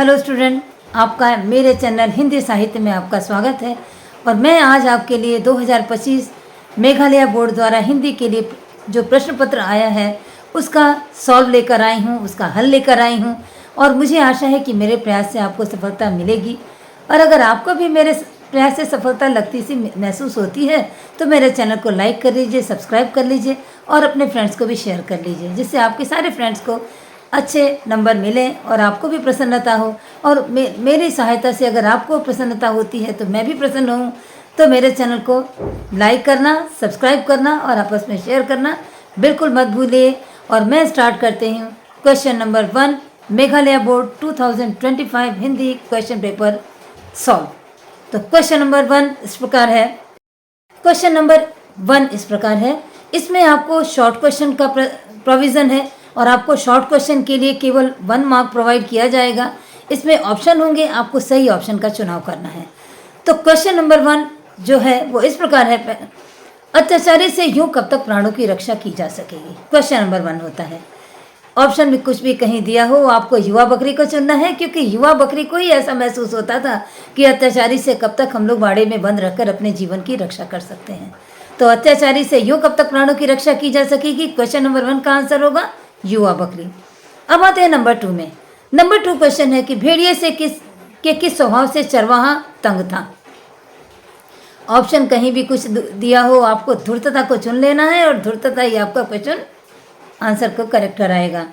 Hello student, आपका मेरे channel Hindi साहित्य में आपका स्वागत है। और मैं आज आपके लिए 2025 मेघालय बोर्ड द्वारा हिंदी के लिए जो प्रश्न पत्र आया है उसका सॉल्व लेकर आई हूँ, उसका हल लेकर आई हूँ। और मुझे आशा है कि मेरे प्रयास से आपको सफलता मिलेगी। और अगर आपको भी मेरे प्रयास से सफलता लगती सी महसूस होती है तो मेरे चैनल को लाइक कर लीजिए, सब्सक्राइब कर लीजिए और अपने फ्रेंड्स को भी शेयर कर लीजिए, जिससे आपके सारे फ्रेंड्स को अच्छे नंबर मिलें और आपको भी प्रसन्नता हो। और मेरी सहायता से अगर आपको प्रसन्नता होती है तो मैं भी प्रसन्न हूँ। तो मेरे चैनल को लाइक करना, सब्सक्राइब करना और आपस में शेयर करना बिल्कुल मत भूलिए। और मैं स्टार्ट करते हूँ question number 1, Meghalaya board 2025 Hindi question paper solve. तो क्वेश्चन नंबर 1 इस प्रकार है। क्वेश्चन नंबर 1 इस प्रकार है। इसमें आपको शॉर्ट क्वेश्चन का प्रोविज़न है और आपको शॉर्ट क्वेश्चन के लिए केवल 1 मार्क प्रोवाइड किया जाएगा। इसमें ऑप्शन होंगे, आपको सही ऑप्शन का चुनाव करना है। तो क्वेश्चन नंबर 1 जो है वो इस प्रकार है। अत्याचारी से यूं कब तक प्राणों की रक्षा की जा सकेगी? क्वेश्चन नंबर 1 होता है। ऑप्शन में कुछ भी कहीं दिया हो, आपको युवा बकरी को चुनना है, क्योंकि युवा बकरी को ही ऐसा महसूस होता था कि अत्याचारी से कब तक हम लोग बाड़े में बंद रखकर अपने जीवन की रक्षा कर सकते हैं। तो अत्याचारी से यूं कब तक प्राणों की रक्षा की जा सकेगी? क्वेश्चन नंबर 1 का आंसर होगा युवा बकरी। अब आते हैं नंबर 2 में। नंबर 2 क्वेश्चन है कि भेड़िए से किस स्वभाव से चरवाहा तंग था? ऑप्शन कहीं भी कुछ दिया हो, आपको धूर्तता को चुन लेना है और धूर्तता ही आपका क्वेश्चन आंसर को करेक्ट कराएगा।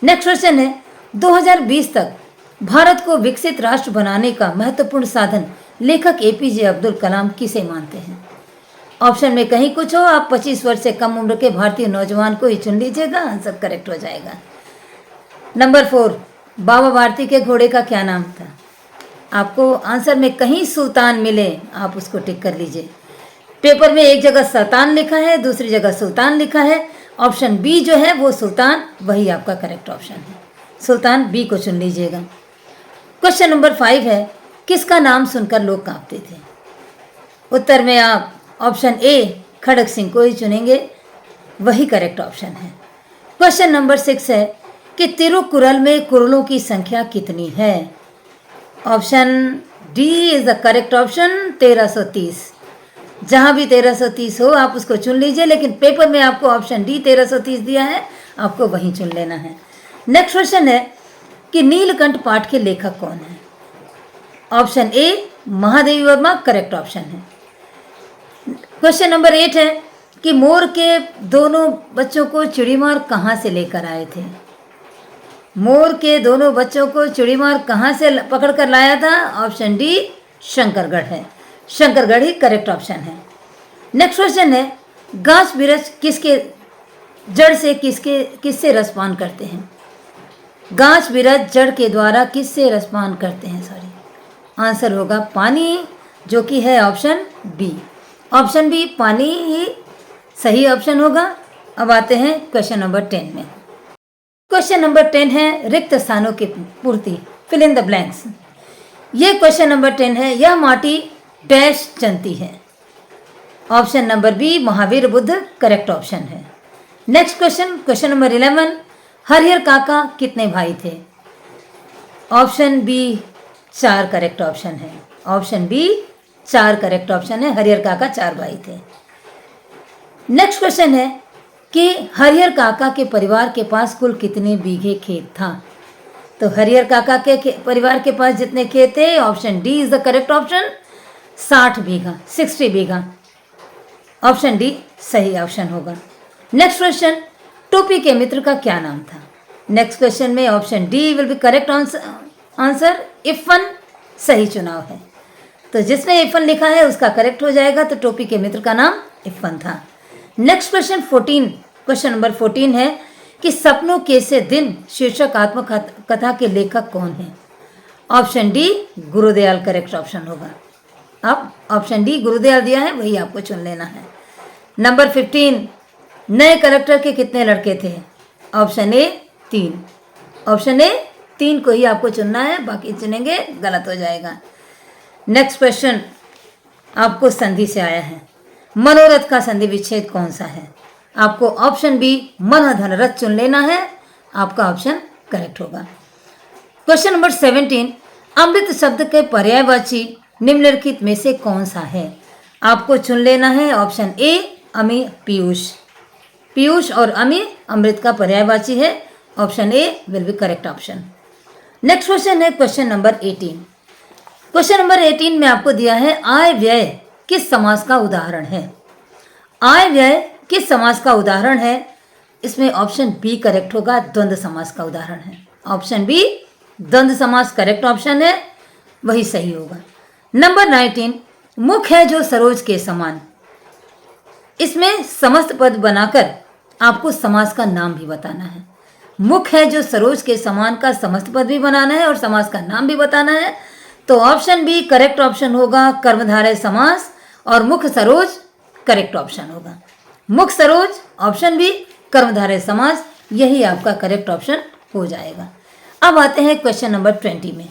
नेक्स्ट क्वेश्चन है, 2020 तक भारत को विकसित राष्ट्र बनाने का महत्वपूर्ण साधन लेखक एपीजे अब्दुल कलाम किसे मानते हैं? ऑप्शन में कहीं कुछ हो, आप 25 वर्ष से कम उम्र के भारतीय नौजवान को ही चुन लीजिएगा, आंसर करेक्ट हो जाएगा। नंबर 4, बाबा भारती के घोड़े का क्या नाम था? आपको आंसर में कहीं सुल्तान मिले, आप उसको टिक कर लीजिए। पेपर में एक जगह सल्तान लिखा है, दूसरी जगह सुल्तान लिखा है। ऑप्शन बी जो है वो सुल्तान, वही आपका करेक्ट ऑप्शन है। सुल्तान बी को चुन लीजिएगा। क्वेश्चन नंबर 5 है, किसका नाम सुनकर लोग कांपते थे? उत्तर में आप ऑप्शन ए खड़ग सिंह को ही चुनेंगे, वही करेक्ट ऑप्शन है। क्वेश्चन नंबर 6 है कि तिरुकुरल में कुरलों की संख्या कितनी है? Option D is the correct option, 1330। जहाँ भी 1330 हो आप उसको चुन लीजिए, लेकिन पेपर में आपको ऑप्शन डी 1330 दिया है, आपको वहीं चुन लेना है। नेक्स्ट क्वेश्चन है कि नीलकंठ पाठ के लेखक कौन है? Option A Mahadevi Verma correct option है। क्वेश्चन नंबर 8 है कि मोर के दोनों बच्चों को चिड़ीमार कहाँ से लेकर आए थे? मोर के दोनों बच्चों को चिड़ीमार कहाँ से पकड़ कर लाया था? ऑप्शन डी शंकरगढ़ है, शंकरगढ़ ही करेक्ट ऑप्शन है। नेक्स्ट क्वेश्चन है, गाछ बिरछ किसके जड़ से किससे रसपान करते हैं? गाछ बिरछ जड़ के द्वारा किससे रसपान करते हैं? आंसर होगा पानी, जो कि है ऑप्शन बी। ऑप्शन बी पानी ही सही ऑप्शन होगा। अब आते हैं क्वेश्चन नंबर 10 में। क्वेश्चन नंबर 10 है रिक्त स्थानों की पूर्ति, फिल इन द ब्लैंक्स। ये क्वेश्चन नंबर 10 है, यह माटी डैश जनती है? Option number B Mahavir Buddha correct option है। Next question, question number 11, Harihar काका कितने भाई थे? ऑप्शन बी 4 करेक्ट ऑप्शन है। ऑप्शन बी 4 करेक्ट ऑप्शन है, हरिहर काका 4 भाई थे। नेक्स्ट क्वेश्चन है कि हरिहर काका के परिवार के पास कुल कितने बीघे खेत था? तो हरिहर काका के परिवार के पास जितने खेत थे, option D is the correct option, 60 बीघा, 60 बीघा। ऑप्शन डी सही ऑप्शन होगा। नेक्स्ट क्वेश्चन, टोपी के मित्र का क्या नाम था? नेक्स्ट क्वेश्चन में option D will be correct answer, Iffan सही चुनाव है। तो जिसने इफ़न लिखा है उसका करेक्ट हो जाएगा, तो टोपी के मित्र का नाम इफ़न था। नेक्स्ट क्वेश्चन 14, क्वेश्चन नंबर 14 है कि सपनों के से दिन शीर्षक आत्मकथा के लेखक कौन है? Option D Gurudayal correct option होगा। अब ऑप्शन डी गुरुदयाल दिया है, वही आपको चुन लेना है। नंबर 15, नए कलेक्टर के कितने लड़के थे? Option A 3। ऑप्शन ए 3 को ही आपको चुनना है, बाकी चुनेंगे गलत हो जाएगा। नेक्स्ट क्वेश्चन आपको संधि से आया है, मनोरथ का संधि विच्छेद कौन सा है? आपको ऑप्शन बी मन धन रथ चुन लेना है, आपका ऑप्शन करेक्ट होगा। क्वेश्चन नंबर 17, अमृत शब्द के पर्यायवाची निम्नलिखित में से कौन सा है? आपको चुन लेना है। ऑप्शन ए अमी, पीयूष। पीयूष और अमी अमृत का पर्यायवाची है। Option A will be correct option. Next question है क्वेश्चन नंबर 18। क्वेश्चन नंबर 18 में आपको दिया है आय व्यय किस समास का उदाहरण है? आय व्यय किस समास का उदाहरण है? इसमें ऑप्शन बी करेक्ट होगा, द्वंद्व समास का उदाहरण है। ऑप्शन बी द्वंद्व समास करेक्ट ऑप्शन है, वही सही होगा। नंबर 19, मुख है जो सरोज के समान। इसमें समस्त पद बनाकर आपको समास का नाम भी बताना है। मुख है जो सरोज के समान का समस्त पद भी बनाना है और समास का नाम भी बताना है। तो ऑप्शन बी करेक्ट ऑप्शन होगा, कर्मधारय समास, और मुख सरोज करेक्ट ऑप्शन होगा। मुख सरोज ऑप्शन बी, कर्मधारय समास, यही आपका करेक्ट ऑप्शन हो जाएगा। अब आते हैं क्वेश्चन नंबर 20 में।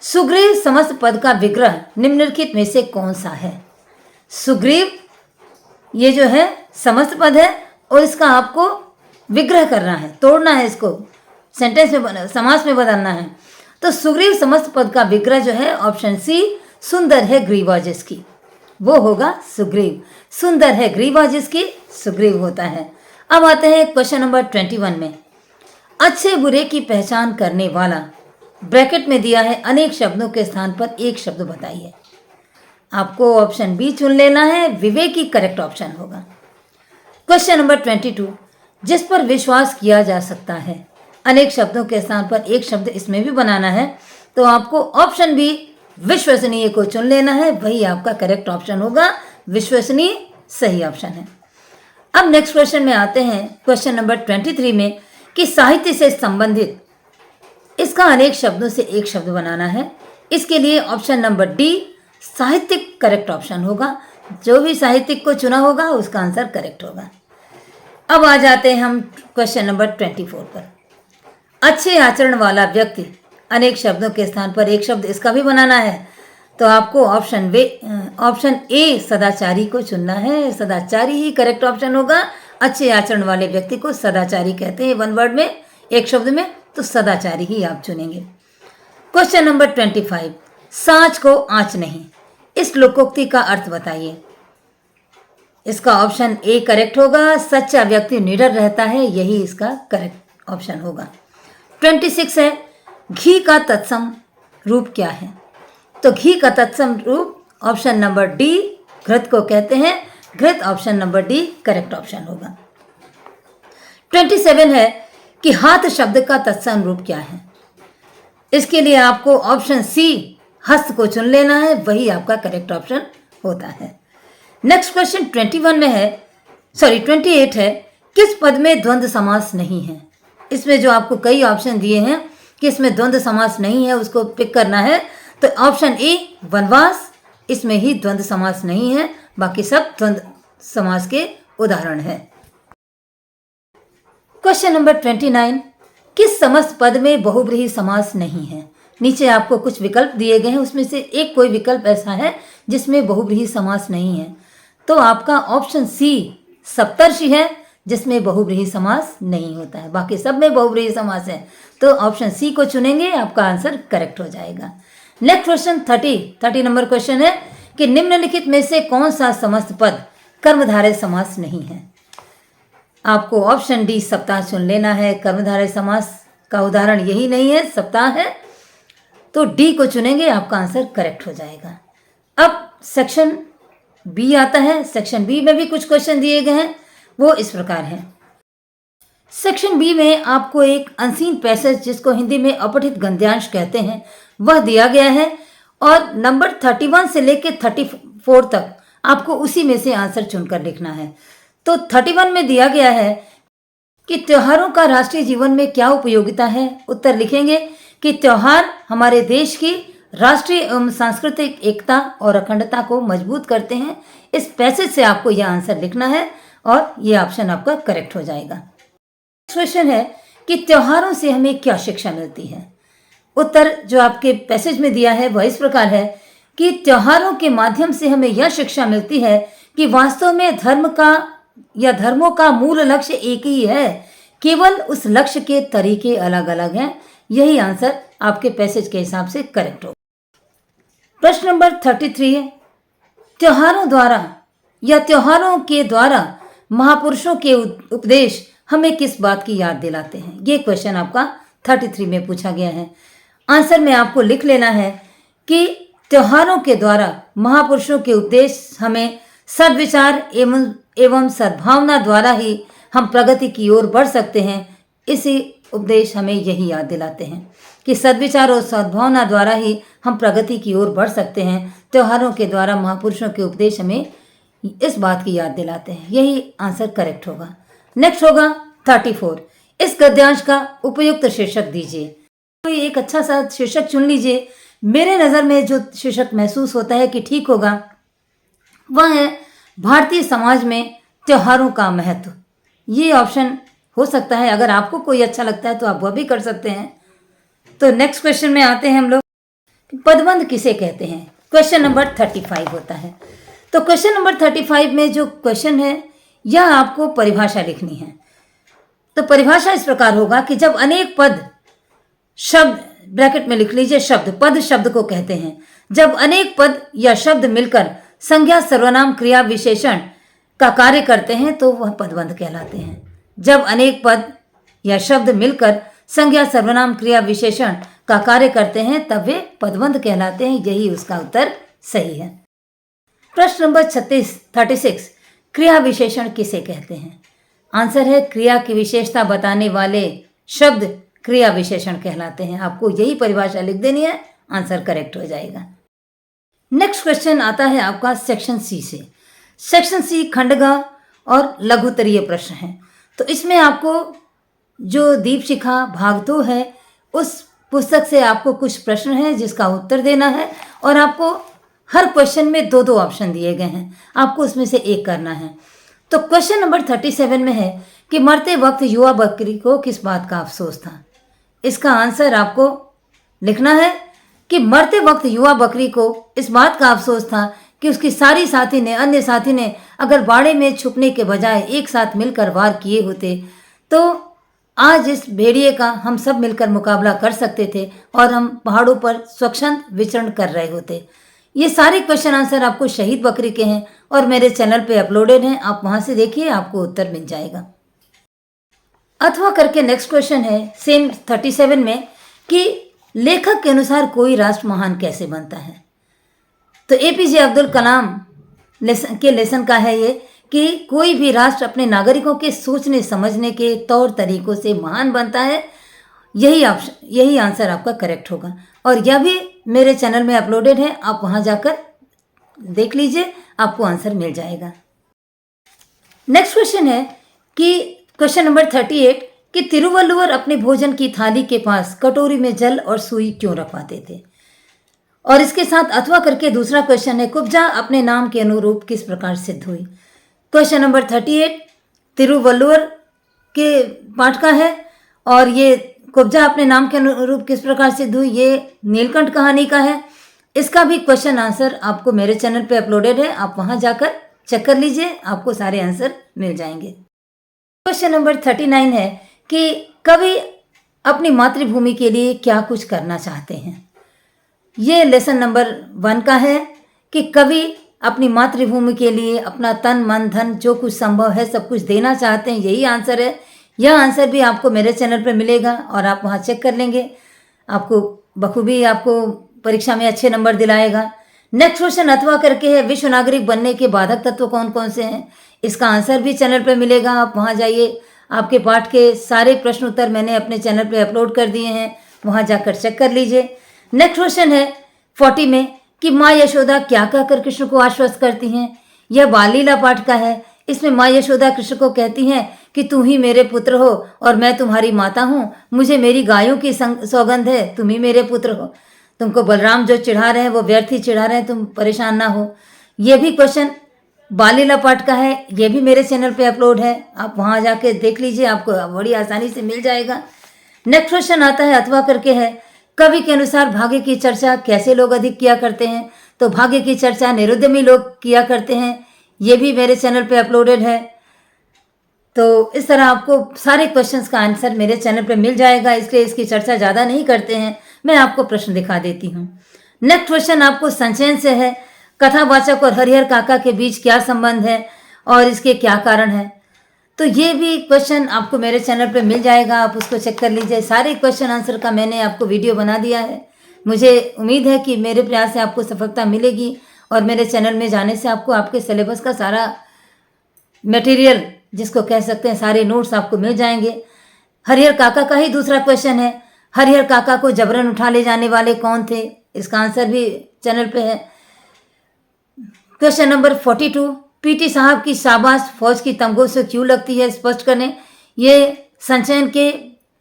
सुग्रीव समस्त पद का विग्रह निम्नलिखित में से कौन सा है? सुग्रीव ये जो है समस्त पद है और इसका आपको विग्रह करना है, तोड़ना है, इसको सेंटेंस में समास में बदलना है। तो सुग्रीव समस्त पद का विग्रह जो है ऑप्शन सी, सुंदर है ग्रीवा जिसकी, वो होगा सुग्रीव। सुंदर है ग्रीवा जिसकी, सुग्रीव होता है। अब आते हैं क्वेश्चन नंबर 21 में। अच्छे बुरे की पहचान करने वाला, ब्रैकेट में दिया है अनेक शब्दों के स्थान पर एक शब्द बताइए। आपको ऑप्शन बी चुन लेना है, विवेकी करेक्ट ऑप्शन होगा। क्वेश्चन नंबर 22, जिस पर विश्वास किया जा सकता है, अनेक शब्दों के स्थान पर एक शब्द इसमें भी बनाना है। तो आपको ऑप्शन बी विश्वसनीय को चुन लेना है, वही आपका करेक्ट ऑप्शन होगा। विश्वसनीय सही ऑप्शन है। अब नेक्स्ट क्वेश्चन में आते हैं क्वेश्चन नंबर 23 में कि साहित्य से संबंधित इसका अनेक शब्दों से एक शब्द बनाना है। इसके लिए ऑप्शन नंबर डी साहित्यिक करेक्ट ऑप्शन होगा। जो भी साहित्यिक को चुना होगा उसका आंसर करेक्ट होगा। अब आ जाते हैं हम क्वेश्चन नंबर 24 पर। अच्छे आचरण वाला व्यक्ति, अनेक शब्दों के स्थान पर एक शब्द इसका भी बनाना है। तो आपको ऑप्शन ए सदाचारी को चुनना है। सदाचारी ही करेक्ट ऑप्शन होगा। अच्छे आचरण वाले व्यक्ति को सदाचारी कहते हैं, वन वर्ड में, एक शब्द में, तो सदाचारी ही आप चुनेंगे। क्वेश्चन नंबर 25, सांच को आंच नहीं, इस लोकोक्ति का अर्थ बताइए। इसका ऑप्शन ए करेक्ट होगा। सच्चा व्यक्ति निडर रहता है, यही इसका करेक्ट ऑप्शन होगा। 26 है, घी का तत्सम रूप क्या है? तो घी का तत्सम रूप ऑप्शन नंबर डी, घृत को कहते हैं। घृत option number D correct option होगा। 27 है कि हाथ शब्द का तत्सम रूप क्या है? इसके लिए आपको ऑप्शन सी हस्त को चुन लेना है, वही आपका करेक्ट ऑप्शन होता है। नेक्स्ट क्वेश्चन 21 में है, 28 है, किस पद में द्वंद्व समास नहीं है? इसमें जो आपको कई ऑप्शन दिए हैं कि इसमें द्वंद्व समास नहीं है, उसको पिक करना है। तो ऑप्शन ए वनवास, इसमें ही द्वंद्व समास नहीं है, बाकी सब द्वंद्व समास के उदाहरण है। क्वेश्चन नंबर 29, किस समस्त पद में बहुब्रीहि समास नहीं है? नीचे आपको कुछ विकल्प दिए गए हैं, उसमें से एक कोई विकल्प ऐसा है जिसमें बहुब्रीहि समास नहीं है। तो आपका ऑप्शन सी सप्तर्षि है, जिसमें बहुब्रीहि समास नहीं होता है, बाकी सब में बहुब्रीहि समास है। तो ऑप्शन सी को चुनेंगे, आपका आंसर करेक्ट हो जाएगा। नेक्स्ट क्वेश्चन 30 नंबर क्वेश्चन है कि निम्नलिखित में से कौन सा समस्त पद कर्मधारय समास नहीं है? आपको ऑप्शन डी सप्ताह चुन लेना है। कर्मधारय समास का उदाहरण यही नहीं है, सप्ताह है, तो डी को चुनेंगे, आपका आंसर करेक्ट हो जाएगा। अब सेक्शन बी आता है। सेक्शन बी में भी कुछ क्वेश्चन दिए गए हैं, वो इस प्रकार हैं। सेक्शन बी में आपको एक अनसीन पैसेज, जिसको हिंदी में अपठित गद्यांश कहते हैं, वह दिया गया है और नंबर 31 से लेकर 34 तक आपको उसी में से आंसर चुनकर लिखना है। तो 31 में दिया गया है कि त्योहारों का राष्ट्रीय जीवन में क्या उपयोगिता है। उत्तर लिखेंगे कि त्योहार हमारे देश की राष्ट्रीय एवं सांस्कृतिक एकता और अखंडता को मजबूत करते हैं। इस पैसेज से आपको यह आंसर लिखना है और यह ऑप्शन आपका करेक्ट हो जाएगा। क्वेश्चन है कि त्योहारों से हमें क्या शिक्षा मिलती है? उत्तर जो आपके पैसेज में दिया है वह इस प्रकार है कि त्योहारों के माध्यम से हमें यह शिक्षा मिलती है कि वास्तव में धर्म का या धर्मों का मूल लक्ष्य एक ही है, केवल उस लक्ष्य के तरीके अलग अलग हैं। यही आंसर आपके पैसेज के हिसाब से करेक्ट होगा। प्रश्न नंबर 33 है, त्योहारों द्वारा या त्योहारों के द्वारा महापुरुषों के उपदेश हमें किस बात की याद दिलाते हैं? ये क्वेश्चन आपका 33 में पूछा गया है। आंसर में आपको लिख लेना है कि त्योहारों के द्वारा महापुरुषों के उपदेश हमें सद्विचार एवं सद्भावना द्वारा ही हम प्रगति की ओर बढ़ सकते हैं। इसी उपदेश हमें यही याद दिलाते हैं कि सद्विचार और सद्भावना द्वारा ही हम प्रगति की ओर बढ़ सकते हैं। त्योहारों के द्वारा महापुरुषों के उपदेश हमें इस बात की याद दिलाते हैं। यही आंसर करेक्ट होगा। नेक्स्ट होगा 34, इस गद्यांश का उपयुक्त शीर्षक दीजिए। कोई एक अच्छा सा शीर्षक चुन लीजिए। मेरे नज़र में जो शीर्षक महसूस होता है कि ठीक होगा वह है भारतीय समाज में त्योहारों का महत्व। ये ऑप्शन हो सकता है। अगर आपको कोई अच्छा लगता है तो आप वह भी कर सकते हैं। तो नेक्स्ट क्वेश्चन में आते हैं हम लोग, पदबंध किसे कहते हैं? क्वेश्चन नंबर 35 होता है। तो क्वेश्चन नंबर 35 में जो क्वेश्चन है यह आपको परिभाषा लिखनी है। तो परिभाषा इस प्रकार होगा कि जब अनेक पद शब्द, ब्रैकेट में लिख लीजिए शब्द, पद शब्द को कहते हैं। जब अनेक पद या शब्द मिलकर संज्ञा सर्वनाम क्रिया विशेषण का कार्य करते हैं तो वह पदबंध कहलाते हैं। जब अनेक पद या शब्द मिलकर संज्ञा सर्वनाम क्रिया विशेषण का कार्य करते हैं तब वे पदबंध कहलाते हैं। यही उसका उत्तर सही है। प्रश्न नंबर 36, क्रिया विशेषण किसे कहते हैं? आंसर है क्रिया की विशेषता बताने वाले शब्द क्रिया विशेषण कहलाते हैं। आपको यही परिभाषा लिख देनी है, आंसर करेक्ट हो जाएगा। नेक्स्ट क्वेश्चन आता है आपका सेक्शन सी से। सेक्शन सी खंडगा और लघुत्तरीय प्रश्न है। तो इसमें आपको जो दीपशिखा भाग 2 है उस पुस्तक से आपको कुछ प्रश्न हैं जिसका उत्तर देना है और आपको हर क्वेश्चन में 2-2 ऑप्शन दिए गए हैं। आपको उसमें से एक करना है। तो क्वेश्चन नंबर 37 में है कि मरते वक्त युवा बकरी को किस बात का अफसोस था? इसका आंसर आपको लिखना है कि मरते वक्त युवा बकरी को इस बात का अफसोस था कि उसकी अन्य साथी ने अगर बाड़े में छुपने के बजाय एक साथ मिलकर वार किए होते तो आज इस भेड़िए का हम सब मिलकर मुकाबला कर सकते थे और हम पहाड़ों पर स्वच्छंद विचरण कर रहे होते। ये सारे क्वेश्चन आंसर आपको शहीद बकरी के हैं और मेरे चैनल पे अपलोडेड हैं। आप वहां से देखिए, आपको उत्तर मिल जाएगा। अथवा करके नेक्स्ट क्वेश्चन है सेम 37 में कि लेखक के अनुसार कोई राष्ट्र महान कैसे बनता है? तो एपीजे अब्दुल कलाम के लेसन का है ये कि कोई भी राष्ट्र अपने नागरिकों के सोचने समझने के तौर तरीकों से महान बनता है। यही आंसर आपका करेक्ट होगा और यह भी मेरे चैनल में अपलोडेड है। आप वहां जाकर देख लीजिए, आपको आंसर मिल जाएगा। नेक्स्ट क्वेश्चन है कि क्वेश्चन नंबर 38 कि तिरुवल्लुवर अपने भोजन की थाली के पास कटोरी में जल और सुई क्यों रखवाते थे? और इसके साथ अथवा करके दूसरा क्वेश्चन है कुब्जा अपने नाम के अनुरूप किस प्रकार सिद्ध हुई? क्वेश्चन नंबर 38 तिरुवल्लुवर के पाठ का है और ये कुब्जा अपने नाम के अनुरूप किस प्रकार सिद्ध हुई ये नीलकंठ कहानी का है। इसका भी क्वेश्चन आंसर आपको मेरे चैनल पे अपलोडेड है। आप वहां जाकर चेक कर लीजिए, आपको सारे आंसर मिल जाएंगे। क्वेश्चन नंबर 39 है कि कवि अपनी मातृभूमि के लिए क्या कुछ करना चाहते हैं? ये लेसन नंबर 1 का है कि कवि अपनी मातृभूमि के लिए अपना तन मन धन जो कुछ संभव है सब कुछ देना चाहते हैं। यही आंसर है। यह आंसर भी आपको मेरे चैनल पर मिलेगा और आप वहाँ चेक कर लेंगे। आपको बखूबी आपको परीक्षा में अच्छे नंबर दिलाएगा। नेक्स्ट क्वेश्चन अथवा करके है विश्व नागरिक बनने के बाधक तत्व कौन कौन से हैं? इसका आंसर भी चैनल पर मिलेगा। आप वहाँ जाइए, आपके पाठ के सारे प्रश्न उत्तर मैंने अपने चैनल पर अपलोड कर दिए हैं, वहाँ जाकर चेक कर लीजिए। नेक्स्ट क्वेश्चन है 40 में कि माँ यशोदा क्या कहकर कृष्ण को आश्वस्त करती हैं? यह बाल लीला पाठ का है। इसमें माँ यशोदा कृष्ण को कहती हैं कि तू ही मेरे पुत्र हो और मैं तुम्हारी माता हूँ। मुझे मेरी गायों की सौगंध है, तुम ही मेरे पुत्र हो। तुमको बलराम जो चिढ़ा रहे हैं वो व्यर्थ ही चिढ़ा रहे हैं, तुम परेशान ना हो। ये भी क्वेश्चन बाल लीला पाठ का है। ये भी मेरे चैनल पे अपलोड है, आप वहाँ जाके देख लीजिए, आपको बड़ी आसानी से मिल जाएगा। नेक्स्ट क्वेश्चन आता है अथवा करके है कवि के अनुसार भाग्य की चर्चा कैसे लोग अधिक किया करते हैं? तो भाग्य की चर्चा निरुद्यमी लोग किया करते हैं। ये भी मेरे चैनल पे अपलोडेड है। तो इस तरह आपको सारे क्वेश्चंस का आंसर मेरे चैनल पे मिल जाएगा, इसलिए इसकी चर्चा ज़्यादा नहीं करते हैं, मैं आपको प्रश्न दिखा देती हूँ। नेक्स्ट क्वेश्चन आपको संचयन से है। कथावाचक और हरिहर काका के बीच क्या संबंध है और इसके क्या कारण है? तो ये भी क्वेश्चन आपको मेरे चैनल पे मिल जाएगा, आप उसको चेक कर लीजिए। सारे क्वेश्चन आंसर का मैंने आपको वीडियो बना दिया है। मुझे उम्मीद है कि मेरे प्रयास से आपको सफलता मिलेगी और मेरे चैनल में जाने से आपको आपके सिलेबस का सारा मटेरियल, जिसको कह सकते हैं सारे नोट्स, आपको मिल जाएंगे। हरिहर काका का ही दूसरा क्वेश्चन है, हरिहर काका को जबरन उठा ले जाने वाले कौन थे? इसका आंसर भी चैनल पे है। क्वेश्चन नंबर 42, पीटी साहब की शाबाश फौज की तमगों से क्यों लगती है, स्पष्ट करें। ये संचयन के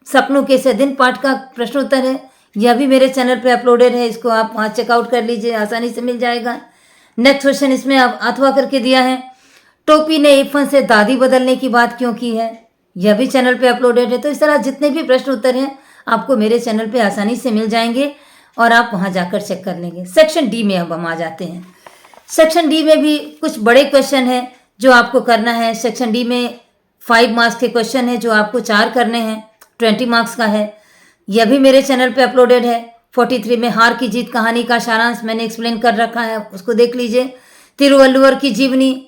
सपनों के से दिन पाठ का प्रश्न उत्तर है। यह भी मेरे चैनल पे अपलोडेड है, इसको आप वहाँ चेकआउट कर लीजिए, आसानी से मिल जाएगा। नेक्स्ट क्वेश्चन इसमें आप अथवा करके दिया है, टोपी ने इरफान से दादी बदलने की बात क्यों की है? यह भी चैनल पे अपलोडेड है। तो इस तरह जितने भी प्रश्न उत्तर हैं आपको मेरे चैनल पे आसानी से मिल जाएंगे और आप वहाँ जाकर चेक कर लेंगे। सेक्शन डी में अब हम आ जाते हैं। सेक्शन डी में भी कुछ बड़े क्वेश्चन हैं जो आपको करना है। सेक्शन डी में 5 मार्क्स के क्वेश्चन है जो आपको 4 करने हैं, 20 मार्क्स का है। यह भी मेरे चैनल पे अपलोडेड है। 43 में हार की जीत कहानी का सारांश मैंने एक्सप्लेन कर रखा है, उसको देख लीजिए। तिरुवल्लुवर की जीवनी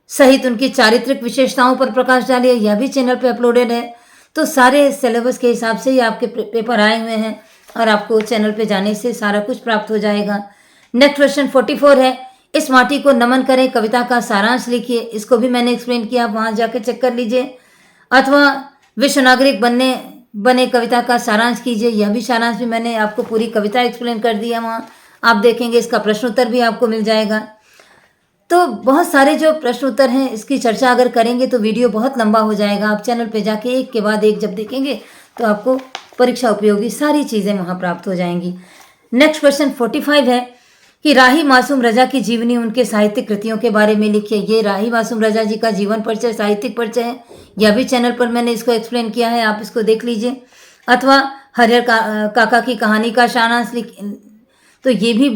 सहित उनकी चारित्रिक विशेषताओं पर प्रकाश डालिए, यह भी चैनल पे अपलोडेड है। तो सारे सिलेबस के हिसाब से ही आपके पेपर आए हुए हैं और आपको चैनल पे जाने से सारा कुछ प्राप्त हो जाएगा। नेक्स्ट क्वेश्चन 44 है, इस माटी को नमन करें कविता का सारांश लिखिए। इसको भी मैंने एक्सप्लेन किया, वहाँ जाके चेक कर लीजिए। अथवा विश्व नागरिक बने कविता का सारांश कीजिए, यह भी सारांश भी मैंने आपको पूरी कविता एक्सप्लेन कर दी है, वहाँ आप देखेंगे। इसका प्रश्न उत्तर भी आपको मिल जाएगा। तो बहुत सारे जो प्रश्न उत्तर हैं इसकी चर्चा अगर करेंगे तो वीडियो बहुत लंबा हो जाएगा। आप चैनल पे जाके एक के बाद एक जब देखेंगे तो आपको परीक्षा उपयोगी सारी चीज़ें वहाँ प्राप्त हो जाएंगी। नेक्स्ट क्वेश्चन 45 है कि राही मासूम रजा की जीवनी उनके साहित्यिक कृतियों के बारे में लिखिए। ये राही मासूम रजा जी का जीवन परिचय, साहित्यिक परिचय है, यह भी चैनल पर मैंने इसको एक्सप्लेन किया है, आप इसको देख लीजिए। अथवा हरिहर काका की कहानी का सारांश तो ये भी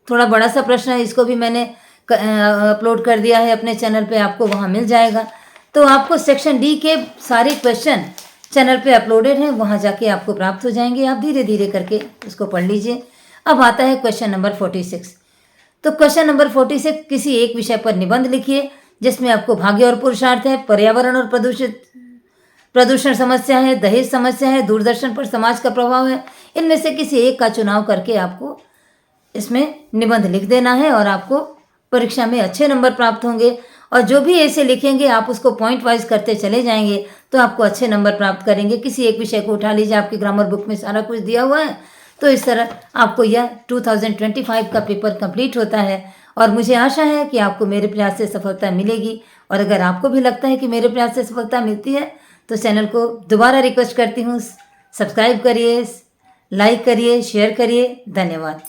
थोड़ा बड़ा सा प्रश्न है, इसको भी मैंने अपलोड कर दिया है अपने चैनल पे, आपको वहाँ मिल जाएगा। तो आपको सेक्शन डी के सारे क्वेश्चन चैनल पे अपलोडेड हैं, वहाँ जाके आपको प्राप्त हो जाएंगे। आप धीरे धीरे करके उसको पढ़ लीजिए। अब आता है क्वेश्चन नंबर 46। तो क्वेश्चन नंबर 46, किसी एक विषय पर निबंध लिखिए जिसमें आपको भाग्य और पुरुषार्थ है, पर्यावरण और प्रदूषण समस्या है, दहेज समस्या है, दूरदर्शन पर समाज का प्रभाव है। इनमें से किसी एक का चुनाव करके आपको इसमें निबंध लिख देना है और आपको परीक्षा में अच्छे नंबर प्राप्त होंगे। और जो भी ऐसे लिखेंगे आप उसको पॉइंट वाइज करते चले जाएंगे तो आपको अच्छे नंबर प्राप्त करेंगे। किसी एक विषय को उठा लीजिए, आपकी ग्रामर बुक में सारा कुछ दिया हुआ है। तो इस तरह आपको यह 2025 का पेपर कंप्लीट होता है और मुझे आशा है कि आपको मेरे प्रयास से सफलता मिलेगी। और अगर आपको भी लगता है कि मेरे प्रयास से सफलता मिलती है तो चैनल को दोबारा रिक्वेस्ट करती हूँ, सब्सक्राइब करिए, लाइक करिए, शेयर करिए। धन्यवाद।